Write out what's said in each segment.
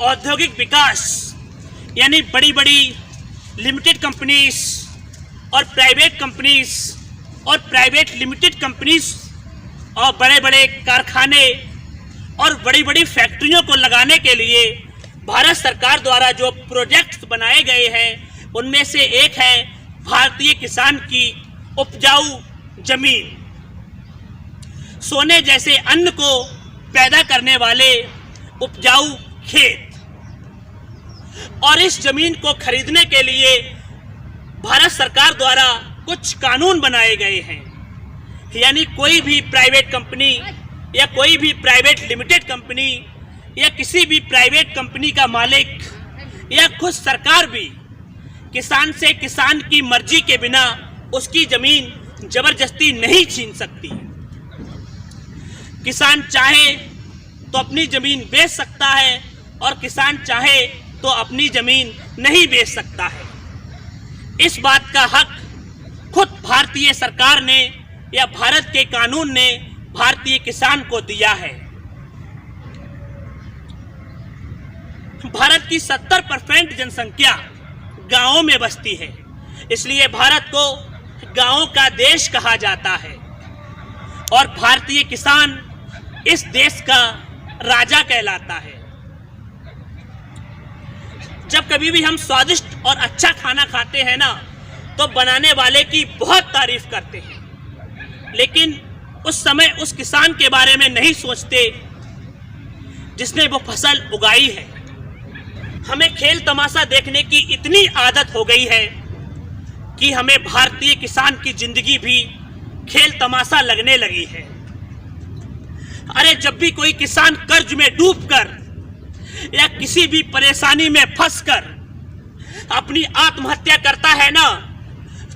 औद्योगिक विकास यानी बड़ी बड़ी लिमिटेड कंपनीज और प्राइवेट कंपनीज और प्राइवेट लिमिटेड कंपनीज और बड़े बड़े कारखाने और बड़ी बड़ी फैक्ट्रियों को लगाने के लिए भारत सरकार द्वारा जो प्रोजेक्ट्स बनाए गए हैं उनमें से एक है भारतीय किसान की उपजाऊ जमीन। सोने जैसे अन्न को पैदा करने वाले उपजाऊ खेत, और इस जमीन को खरीदने के लिए भारत सरकार द्वारा कुछ कानून बनाए गए हैं। यानी कोई भी प्राइवेट कंपनी या कोई भी प्राइवेट लिमिटेड कंपनी या किसी भी प्राइवेट कंपनी का मालिक या खुद सरकार भी किसान से किसान की मर्जी के बिना उसकी जमीन जबरदस्ती नहीं छीन सकती। किसान चाहे तो अपनी जमीन बेच सकता है और किसान चाहे तो अपनी जमीन नहीं बेच सकता है। इस बात का हक खुद भारतीय सरकार ने या भारत के कानून ने भारतीय किसान को दिया है। भारत की 70% जनसंख्या गांवों में बसती है, इसलिए भारत को गांवों का देश कहा जाता है और भारतीय किसान इस देश का राजा कहलाता है। जब कभी भी हम स्वादिष्ट और अच्छा खाना खाते हैं ना, तो बनाने वाले की बहुत तारीफ करते हैं, लेकिन उस समय उस किसान के बारे में नहीं सोचते जिसने वो फसल उगाई है। हमें खेल तमाशा देखने की इतनी आदत हो गई है कि हमें भारतीय किसान की जिंदगी भी खेल तमाशा लगने लगी है। अरे जब भी कोई किसान कर्ज में डूबकर या किसी भी परेशानी में फंसकर अपनी आत्महत्या करता है ना,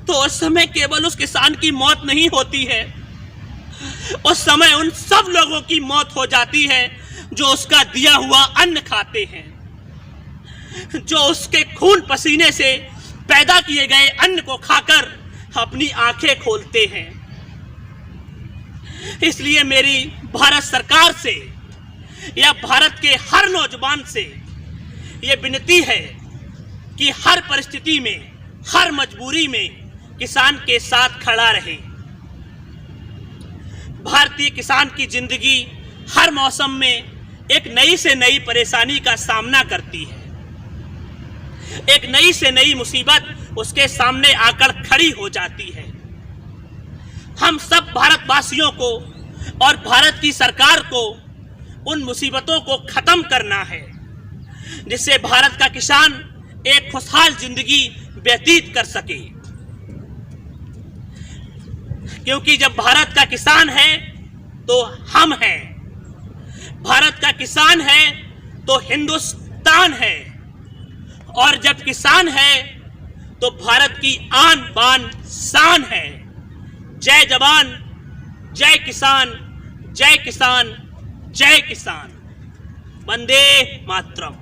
तो उस समय केवल उस किसान की मौत नहीं होती है, उस समय उन सब लोगों की मौत हो जाती है जो उसका दिया हुआ अन्न खाते हैं, जो उसके खून पसीने से पैदा किए गए अन्न को खाकर अपनी आंखें खोलते हैं। इसलिए मेरी भारत सरकार से या भारत के हर नौजवान से यह विनती है कि हर परिस्थिति में, हर मजबूरी में किसान के साथ खड़ा रहे। भारतीय किसान की जिंदगी हर मौसम में एक नई से नई परेशानी का सामना करती है, एक नई से नई मुसीबत उसके सामने आकर खड़ी हो जाती है। हम सब भारतवासियों को और भारत की सरकार को उन मुसीबतों को खत्म करना है, जिससे भारत का किसान एक खुशहाल जिंदगी व्यतीत कर सके। क्योंकि जब भारत का किसान है तो हम हैं, भारत का किसान है तो हिंदुस्तान है, और जब किसान है तो भारत की आन बान शान है। जय जवान, जय किसान, जय किसान, जय किसान। वंदे मातरम।